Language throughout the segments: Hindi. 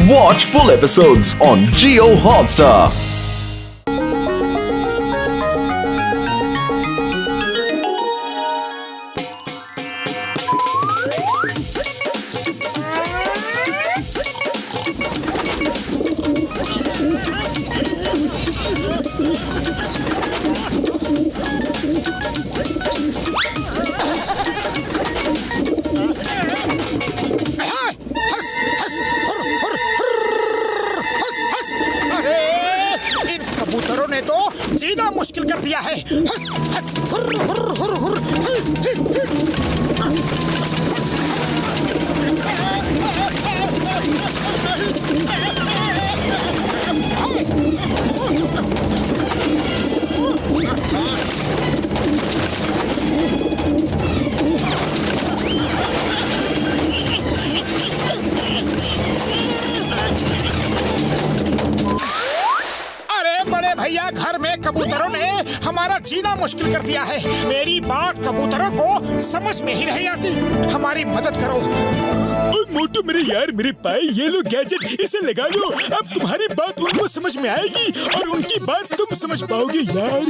Watch full episodes on Jio Hotstar. कबूतरों ने तो जीना मुश्किल कर दिया है। हस हस हुर हुर हुर हुर। भैया घर में कबूतरों ने हमारा जीना मुश्किल कर दिया है। मेरी बात कबूतरों को समझ में ही नहीं आती। हमारी मदद करो। मोटू मेरे यार, मेरे पाए ये लो गैजेट, इसे लगा लो। अब तुम्हारी बात उनको समझ में आएगी और उनकी बात तुम समझ पाओगे यार।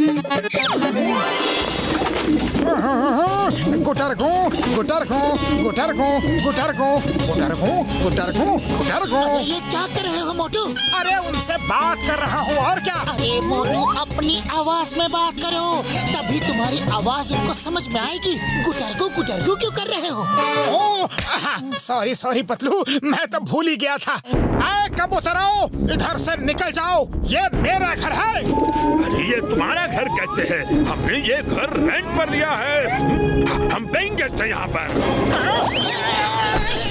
गुटरगू गुटरगू गुटरगू गुटरगू गुटरगू गुटरगू गुटरगू। ये क्या कर रहे हो मोटू? अरे उनसे बात कर रहा हूँ और क्या। अरे मोटू अपनी आवाज में बात करो, तभी तुम्हारी आवाज उनको समझ में आएगी। गुटरगू गुटरगू क्यों कर रहे हो? ओह सॉरी सॉरी पतलू, मैं तो भूल ही गया था। आए कबूतरों, इधर से निकल जाओ, ये मेरा घर है। अरे ये तुम्हारा घर कैसे है? हमने ये घर रेंट पर लिया है। हम पेइंग गेस्ट हैं यहाँ पर।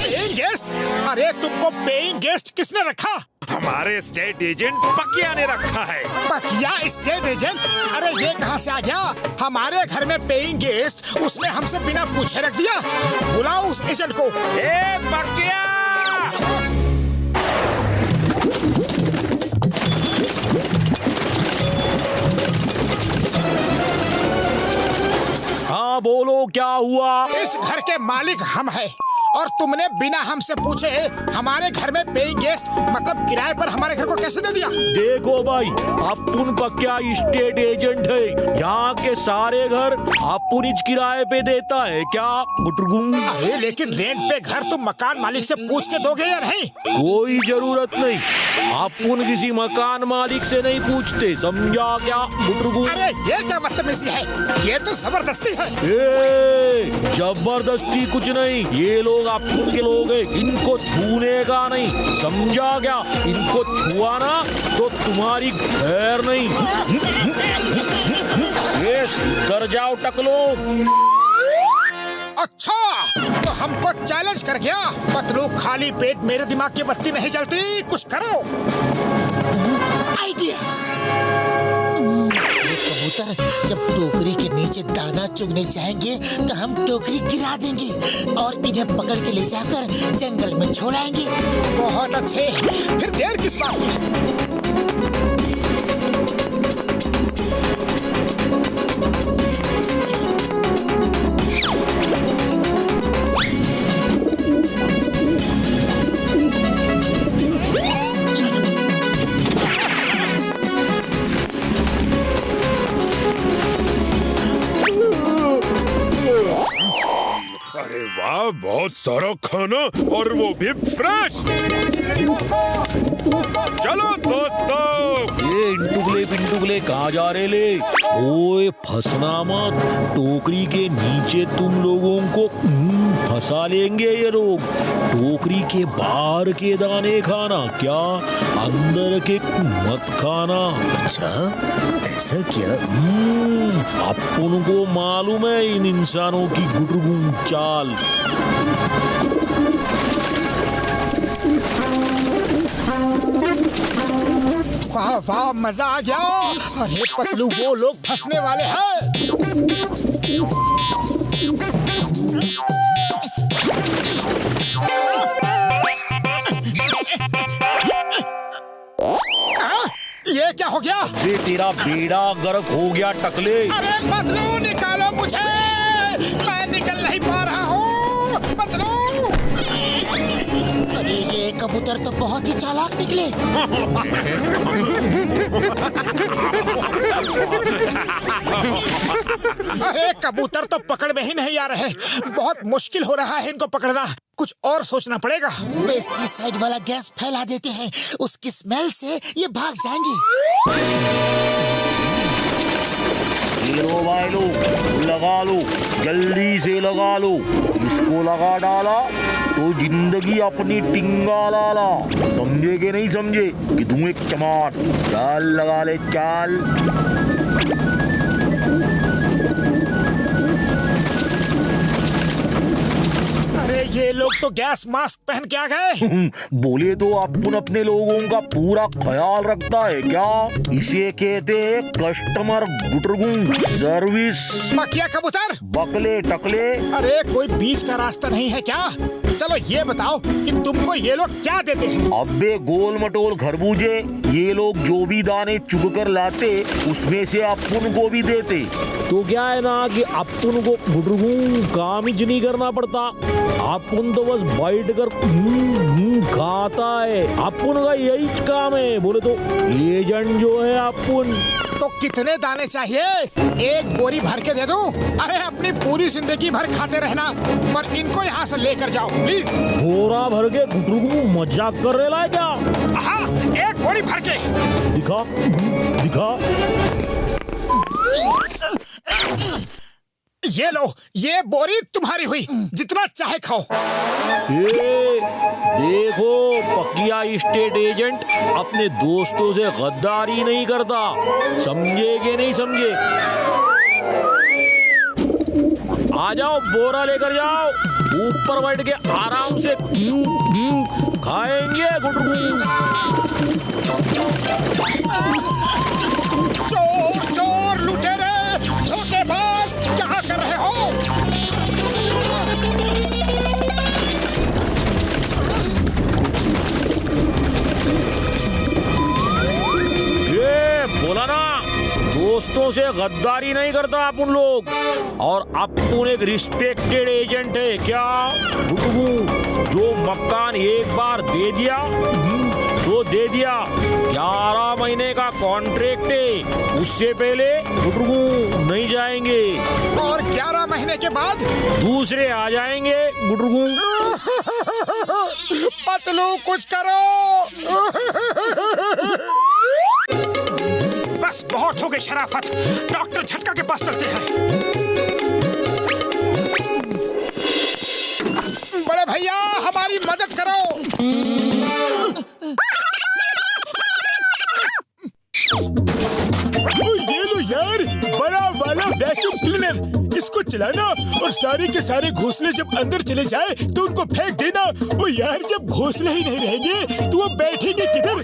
Paying guest? अरे तुमको पेइंग गेस्ट किसने रखा? हमारे स्टेट एजेंट पकिया ने रखा है। पकिया स्टेट एजेंट? अरे ये कहाँ से आ गया? हमारे घर में पेइंग गेस्ट उसने हमसे बिना पूछे रख दिया। बुलाओ उस एजेंट को। ए पकिया! हाँ बोलो, क्या हुआ? इस घर के मालिक हम हैं और तुमने बिना हमसे पूछे हमारे घर में पेइंग गेस्ट मतलब किराए पर हमारे घर को कैसे दे दिया? देखो भाई, अपुन पक्या स्टेट एजेंट है। यहाँ के सारे घर अपुन ही किराए पे देता है क्या बुटरगुम? अरे लेकिन रेंट पे घर तुम मकान मालिक से पूछ के दोगे या नहीं? कोई जरूरत नहीं, अपुन किसी मकान मालिक से नहीं पूछते, समझा क्या बुटरगुम? अरे ये क्या बदतमीजी है? ये तो जबरदस्ती है। जबरदस्ती कुछ नहीं, ये लोग अपुन के लोग हैं, इनको छूने का नहीं, समझा क्या? इनको छुआ ना तो तुम्हारी खैर नहीं। ये सुधर जाओ टकलो। अच्छा तो हमको चैलेंज कर गया। पतलू खाली पेट मेरे दिमाग की बत्ती नहीं जलती, कुछ करो। आइडिया। ये कबूतर जब टोकरी के नीचे दाना चुगने जाएंगे तो हम टोकरी गिरा देंगे और इन्हें पकड़ के ले जाकर जंगल में छोड़ाएंगे। बहुत अच्छे, फिर देर किस बात की? वाह, बहुत सारा खाना और वो भी फ्रेश। चलो दोस्तों। ये इंटुगले कहाँ जा रहे ले? ओए फंसना मत, टोकरी के नीचे तुम लोगों को फंसा लेंगे ये लोग। टोकरी के बाहर के दाने खाना, क्या अंदर के मत खाना। अच्छा ऐसा क्या? अपन को मालूम है इन इंसानों की गुटरगुम चाल। वाह वाह, मजा आ गया। अरे पतलू, वो लोग फंसने वाले हैं। ये क्या हो गया? ये तेरा बेड़ा गर्क हो गया टकले। अरे पतलू निकालो मुझे, मैं निकल नहीं पा रहा हूँ। पतलू अरे ये कबूतर तो बहुत ही चालाक निकले। अरे कबूतर तो पकड़ में ही नहीं आ रहे, बहुत मुश्किल हो रहा है इनको पकड़ना। कुछ और सोचना पड़ेगा। पेस्टिसाइड वाला गैस फैला देते हैं, उसकी स्मेल से ये भाग जाएंगे। लो भाई लो, लगा लो, जल्दी से लगा लो। इसको लगा डाला तो जिंदगी अपनी टिंगा लाला। समझे कि नहीं समझे कि तुम एक चमाट। चाल लगा ले चाल। अरे ये लोग तो गैस मास्क पहन के आ गए। बोले तो अपन अपने लोगों का पूरा ख्याल रखता है क्या? इसे कहते हैं कस्टमर गुटरगुन सर्विस। मकिया कबूतर, बकले टकले। अरे कोई बीच का रास्ता नहीं है क्या? चलो ये बताओ कि तुमको ये लोग क्या देते हैं? अबे गोल मटोल खरबूजे, ये लोग जो भी दाने चुग कर लाते उसमें से अपन को भी देते। तो क्या है ना कि अपन को गुटरगुन काम ही नहीं करना पड़ता। अपन तो बस बैठ कर खाता है। अपन का यही काम है। बोले तो एजेंट जो है अपन। तो कितने दाने चाहिए? एक बोरी भर के दे दूं? अरे अपनी पूरी जिंदगी भर खाते रहना, पर इनको यहाँ से लेकर जाओ प्लीज। बोरा भर के गुटरगुन मजाक कर रहे ला क्या? हाँ, एक बोरी भर के। दिखा दिखा। ये लो, ये बोरी तुम्हारी हुई, जितना चाहे खाओ। देखो पकिया स्टेट एजेंट अपने दोस्तों से गद्दारी नहीं करता। समझे कि नहीं समझे? आ जाओ, बोरा लेकर जाओ, ऊपर बैठ के आराम से खाएंगे गुटरगुन। चोर चोर लुटेरे धोखेबाज, क्या कर रहे हो? ये बोला ना, दोस्तों से गद्दारी नहीं करता अपन लोग। और अपन एक रिस्पेक्टेड एजेंट है क्या गुटरगुन? जो मकान एक बार दे दिया सो दे दिया। 11 महीने का कॉन्ट्रैक्ट है, उससे पहले गुटरगुन नहीं जाएंगे। और 11 महीने के बाद दूसरे आ जाएंगे गुटरगुन। पतलू कुछ करो। बस बहुत हो गई शराफत, डॉक्टर झटका के पास चलते हैं। बड़े भैया हमारी मदद करो। ये लो यार, बड़ा वाला वैक्यूम क्लीनर। इसको चलाना और सारे के सारे घोंसले जब अंदर चले जाए तो उनको फेंक देना। ओ यार, जब घोंसले ही नहीं रहेंगे तो वो बैठेंगे किधर?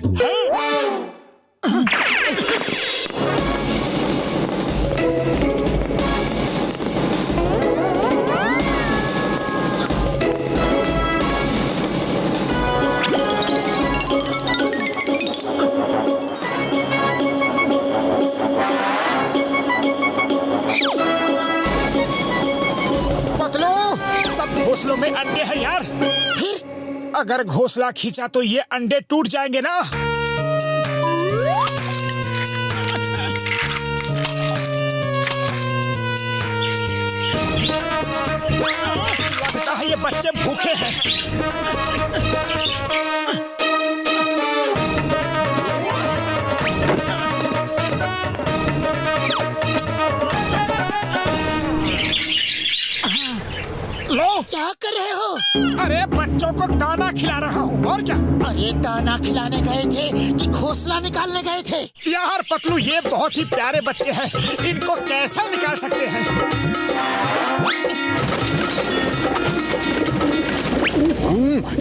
घोंसलों में अंडे हैं यार। फिर अगर घोंसला खींचा तो ये अंडे टूट जाएंगे ना। लगता है ये बच्चे भूखे हैं। लो, क्या कर रहे हो? अरे बच्चों को दाना खिला रहा हूँ, और क्या? अरे दाना खिलाने गए थे कि घोंसला निकालने गए थे? यार पतलू, ये बहुत ही प्यारे बच्चे हैं, इनको कैसे निकाल सकते हैं?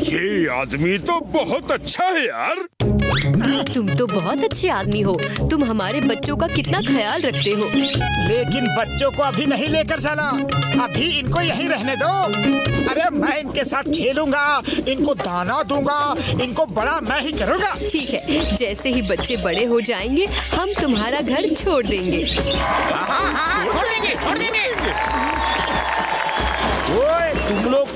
ये आदमी तो बहुत अच्छा है यार। तुम तो बहुत अच्छे आदमी हो। तुम हमारे बच्चों का कितना ख्याल रखते हो। लेकिन बच्चों को अभी नहीं लेकर जाना, अभी इनको यहीं रहने दो। अरे मैं इनके साथ खेलूंगा, इनको दाना दूंगा, इनको बड़ा मैं ही करूंगा। ठीक है, जैसे ही बच्चे बड़े हो जाएंगे हम तुम्हारा घर छोड़ देंगे। छोड़ देंगे। ओए, तुम लोग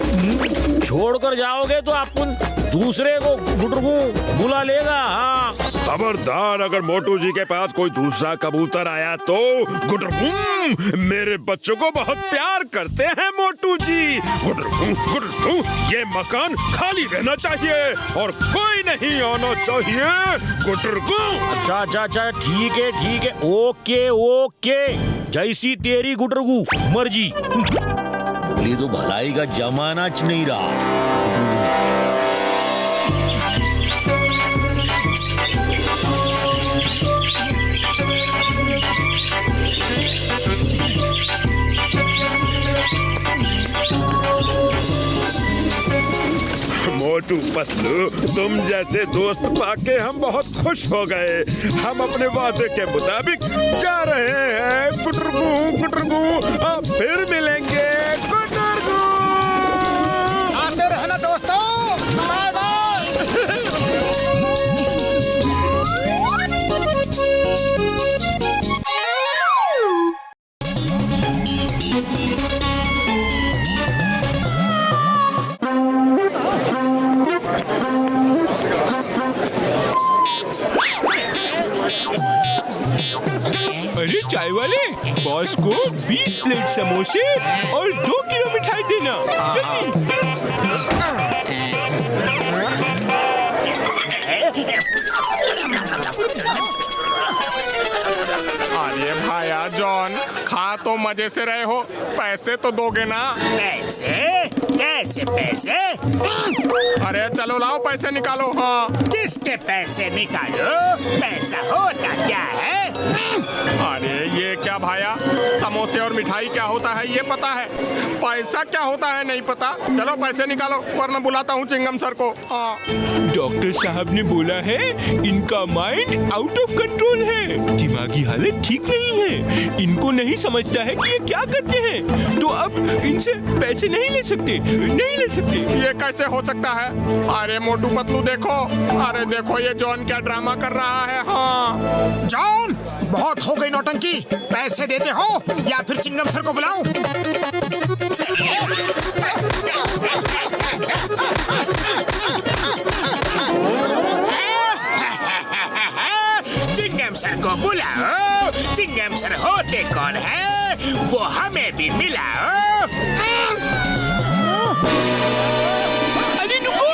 छोड़ कर जाओगे तो अपन दूसरे को गुटरगू बुला लेगा। हाँ खबरदार, अगर मोटू जी के पास कोई दूसरा कबूतर आया तो गुटरगू, मेरे बच्चों को बहुत प्यार करते हैं मोटू जी। गुटरगू गुटरगू, ये मकान खाली रहना चाहिए और कोई नहीं आना चाहिए। गुटरगू। अच्छा ठीक है ओके। जैसी तेरी गुटरगू मर्जी। बोली तो भलाई का जमाना नहीं रहा। मोटू पतलू, तुम जैसे दोस्त पाके हम बहुत खुश हो गए। हम अपने वादे के मुताबिक जा रहे हैं। गुटरगू, अब फिर मिलेंगे। गुटरगू। आते रहना दोस्तों, बाय बाय। अरे चाय वाले, बॉस को 20 प्लेट समोसे और 2 किलो मिठाई देना। जल्दी। अरे भाया जॉन, खा तो मजे से रहे हो, पैसे तो दोगे ना? पैसे? कैसे पैसे? अरे चलो लाओ पैसे निकालो। हाँ। किसके पैसे निकालो? पैसा होता क्या है? अरे ये क्या भाया, समोसे और मिठाई क्या होता है ये पता है, पैसा क्या होता है नहीं पता। चलो पैसे निकालो वरना बुलाता हूँ चिंगम सर को। हाँ। डॉक्टर साहब ने बोला है इनका माइंड आउट ऑफ कंट्रोल है, दिमागी हालत ठीक नहीं है, इनको नहीं समझता है कि ये क्या करते हैं, तो अब इनसे पैसे नहीं ले सकते। ये कैसे हो सकता है? अरे मोटू पतलू देखो, अरे देखो ये जॉन क्या ड्रामा कर रहा है। हाँ। जॉन, बहुत हो गई नौटंकी। पैसे देते हो या फिर चिंगम सर को बुलाऊं? चिंगम सर को बुलाओ। चिंगम सर होते कौन है वो हमें भी मिलाओ। अरे रुको,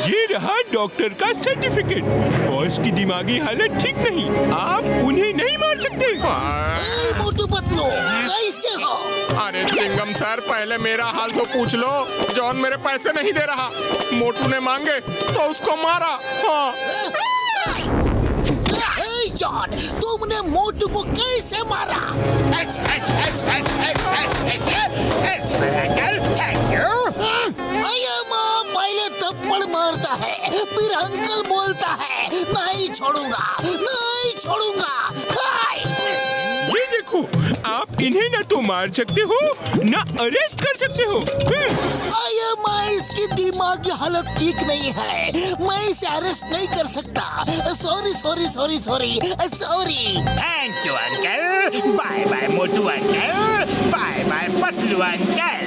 ये रहा डॉक्टर का सर्टिफिकेट। बॉस की दिमागी हालत ठीक नहीं, आप उन्हें नहीं मार सकते। मोटू पतलू, कैसे हो? अरे चिंगम सर, पहले मेरा हाल तो पूछ लो। जॉन मेरे पैसे नहीं दे रहा, मोटू ने मांगे तो उसको मारा। हाँ। जॉन, तुमने मोटू को कैसे मारा? ऐसे मेरा अंकल, थैंक यू। माँ पहले थप्पड़ मारता है, फिर अंकल बोलता है नहीं छोड़ूंगा। ये देखो, आप इन्हें न तो मार सकते हो न अरेस्ट कर सकते हो। माँ, इसकी दिमागी हालत ठीक नहीं है, मैं इसे अरेस्ट नहीं कर सकता। Sorry. Thank you uncle. Bye bye Motu uncle, bye bye Patlu uncle.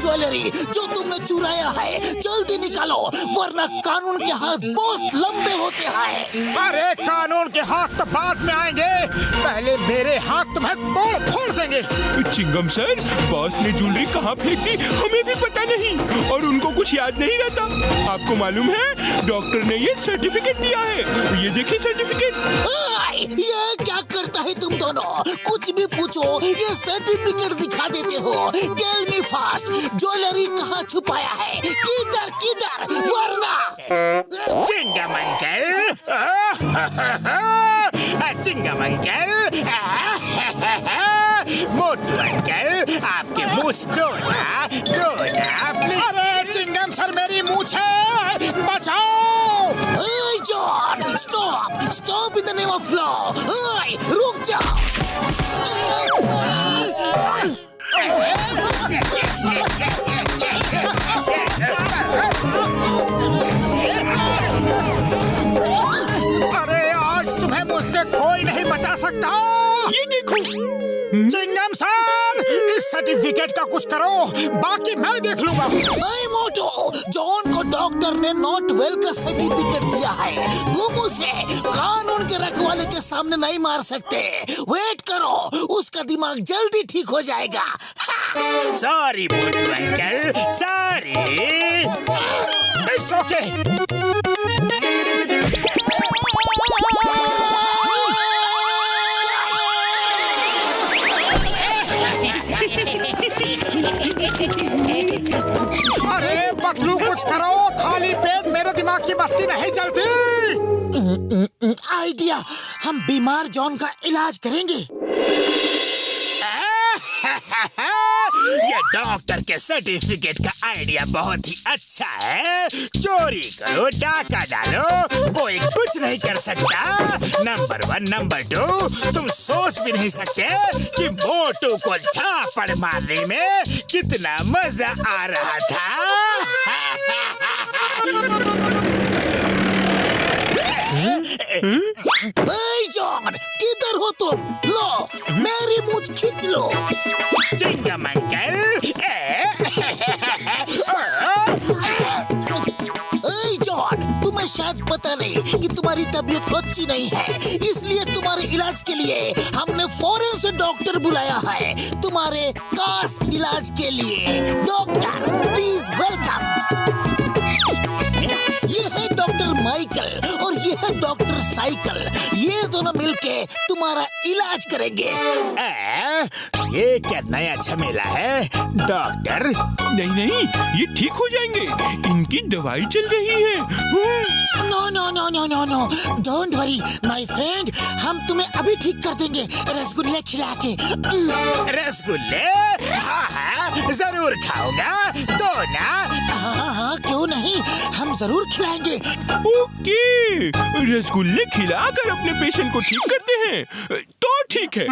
Jewellery जो तुमने चुराया है जल्दी निकालो, वरना कानून के हाथ बहुत लंबे होते हैं। अरे कानून के हाथ तो बाद में आएंगे, पहले मेरे हाथ तुम्हें तोड़ फोड़ देंगे। चिंगम सर, बॉस ने ज्वेलरी कहाँ फेंक दी हमें भी पता नहीं, और उनको कुछ याद नहीं रहता। आपको मालूम है डॉक्टर ने ये सर्टिफिकेट दिया है, ये देखिए सर्टिफिकेट। ये क्या करता है तुम दोनों? कुछ भी पूछो ये सर्टिफिकेट दिखा देते हो। टेल मी फास्ट, ज्वेलरी कहाँ छुपाया है? किधर वरना। चिंगम अंकल, चिंगम अंकल, मोटू अंकल, आपके मूछ दो ना प्लीज। अरे चिंगम सर मेरी मूछ है, बचाओ। John stop in the name of law. रुक जाओ। अरे आज तुम्हें मुझसे कोई नहीं बचा सकता। ये देखो चिंगम सर, इस सर्टिफिकेट का कुछ करो, बाकी मैं देख लूंगा। नहीं मोटो, जॉन को डॉक्टर ने नॉट वेल का सर्टिफिकेट दिया है। तुम उसे कानून के रखवाले के सामने नहीं मार सकते। वेट करो, उसका दिमाग जल्दी ठीक हो जाएगा। Sorry Motu uncle, sorry. It's okay. अरे पतलू कुछ करो, खाली पेट मेरे दिमाग की बत्ती नहीं चलती। आइडिया, हम बीमार जॉन का इलाज करेंगे। ये डॉक्टर के सर्टिफिकेट का आइडिया बहुत ही अच्छा है। चोरी करो, डाका डालो, कोई कुछ नहीं कर सकता। नंबर 1, नंबर 2, तुम सोच भी नहीं सकते कि मोटू को झापड़ मारने में कितना मजा आ रहा था। जॉन, किधर हो तुम? लो, मेरी मूंछ खींच लो। चिंगम अंकल। जॉन, तुम्हें शायद पता नहीं कि तुम्हारी तबीयत अच्छी नहीं है, इसलिए तुम्हारे इलाज के लिए हमने फौरन से डॉक्टर बुलाया है। तुम्हारे खास इलाज के लिए डॉक्टर, प्लीज वेलकम। ये है डॉक्टर माइकल और ये है डॉक्टर साइकिल। ये दोनों मिलके तुम्हारा इलाज करेंगे। ये क्या नया झमेला है डॉक्टर? नहीं, ये ठीक हो जाएंगे। इनकी दवाई चल रही है। No, don't worry my friend, हम तुम्हें अभी ठीक कर देंगे रसगुल्ले खिला के। रसगुल्ले? हाँ, जरूर खाऊंगा। दो ना। हाँ, क्यों नहीं, हम जरूर खिलाएंगे। ओके, रसगुल्ले खिलाकर अपने पेशेंट को ठीक करते हैं तो ठीक है।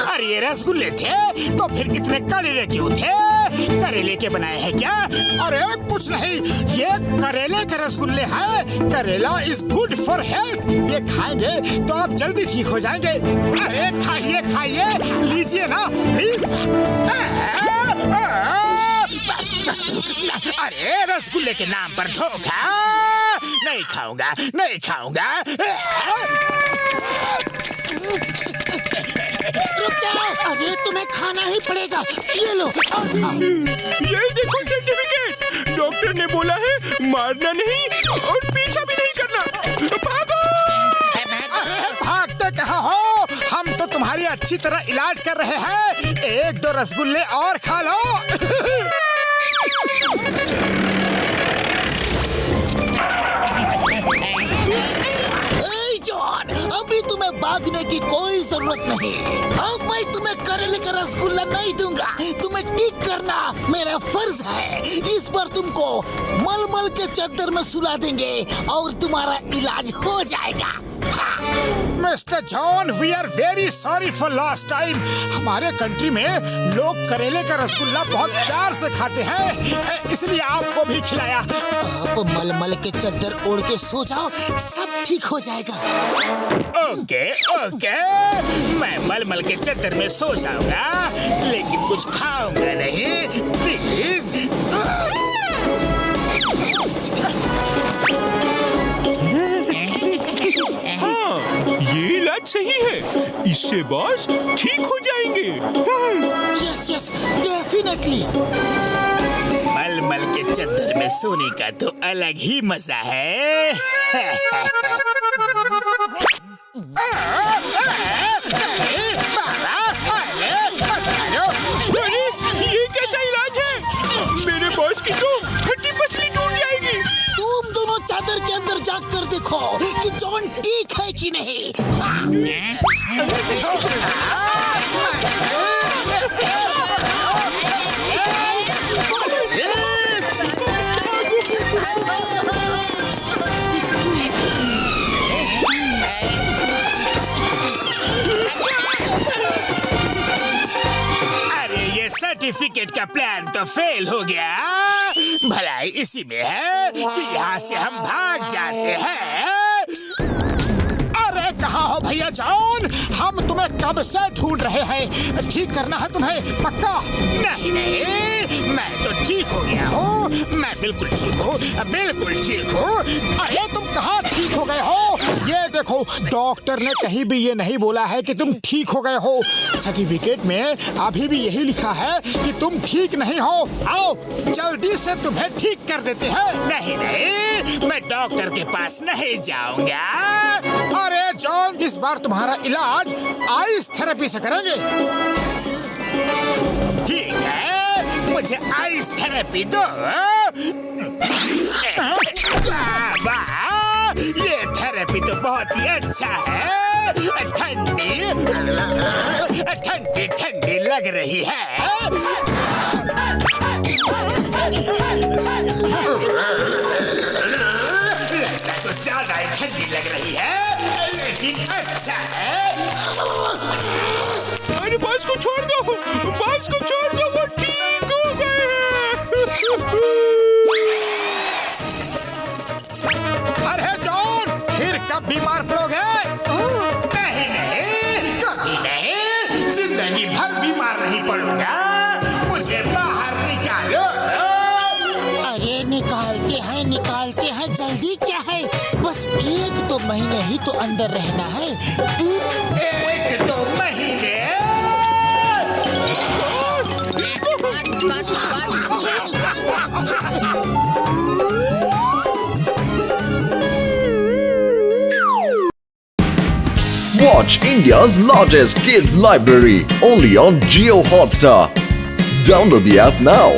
अरे ये रसगुल्ले थे तो फिर इतने कड़वे क्यों थे? करेले के बनाए हैं क्या? अरे कुछ नहीं, ये करेले के रसगुल्ले हैं। करेला इज गुड फॉर हेल्थ। ये खाएंगे तो आप जल्दी ठीक हो जाएंगे। अरे खाइए, लीजिए ना प्लीज। अरे रसगुल्ले के नाम पर धोखा। नहीं खाऊंगा। रुक जाओ, अरे तुम्हें खाना ही पड़ेगा। ये लो। ये देखो सर्टिफिकेट, डॉक्टर ने बोला है मारना नहीं और पीछा भी नहीं करना। भागो। भागते कहाँ हो? हम तो तुम्हारी अच्छी तरह इलाज कर रहे हैं। 1-2 रसगुल्ले और खा लो। जॉन, अभी तुम्हें भागने की कोई जरूरत नहीं। अब मैं तुम्हें करेले का रसगुल्ला नहीं दूंगा। तुम्हें ठीक करना मेरा फर्ज है। इस बार तुमको मलमल के चद्दर में सुला देंगे और तुम्हारा इलाज हो जाएगा। Mister John, we are very sorry for last time. हमारे कंट्री में लोग करेले का रसगुल्ला बहुत प्यार से खाते हैं, इसलिए आपको भी खिलाया। आप मलमल के चद्दर ओढ़ के सो जाओ, सब ठीक हो जाएगा। ओके, मैं मलमल के चद्दर में सो जाऊंगा, लेकिन कुछ खाऊंगा नहीं, प्लीज। हाँ, ये इलाज सही है। इससे बॉस ठीक हो जाएंगे। Yes, definitely. मलमल के चद्दर में सोने का तो अलग ही मजा है। अरे, ये कैसा इलाज है? मेरे बॉस की तो हड्डी पसली टूट जाएगी। तुम दोनों चादर के अंदर जाग कर देखो कि जॉन ठीक है कि नहीं। सर्टिफिकेट का प्लान तो फेल हो गया। भलाई इसी में है कि यहाँ से हम भाग जाते हैं। अरे कहाँ हो भैया जॉन? हम तुम्हें कब से ढूंढ रहे हैं। ठीक करना है तुम्हें पक्का? नहीं नहीं, मैं तो ठीक हो गया हूँ। मैं बिल्कुल ठीक हूँ, बिल्कुल ठीक हूँ। अरे तुम कहाँ ठीक हो गए हो? ये देखो, डॉक्टर ने कहीं भी ये नहीं बोला है कि तुम ठीक हो गए हो। सर्टिफिकेट में अभी भी यही लिखा है कि तुम ठीक नहीं हो। आओ जल्दी से तुम्हें ठीक कर देते हैं। नहीं नहीं, मैं डॉक्टर के पास नहीं जाऊंगा। अरे जॉन, इस बार तुम्हारा इलाज आइस थेरेपी से करेंगे। ठीक है, मुझे आइस थेरेपी दो। वाह, ये थेरेपी तो बहुत ही अच्छा है। ठंडी ठंडी ठंडी लग रही है। कुछ ज्यादा ही ठंडी लग रही है, लेकिन अच्छा है। अरे बॉस को छोड़ दो, बॉस को छोड़ दो, वो ठीक हो गए। अरे जॉन, फिर कब बीमार पड़ोगे? नहीं नहीं, कभी नहीं, जिंदगी भर बीमार नहीं पड़ूंगा। मुझे बाहर निकालो। अरे निकालते हैं, जल्दी क्या है? बस 1-2 महीने ही तो अंदर रहना है। 1-2 महीने? Watch India's largest kids library only on Jio Hotstar. Download the app now.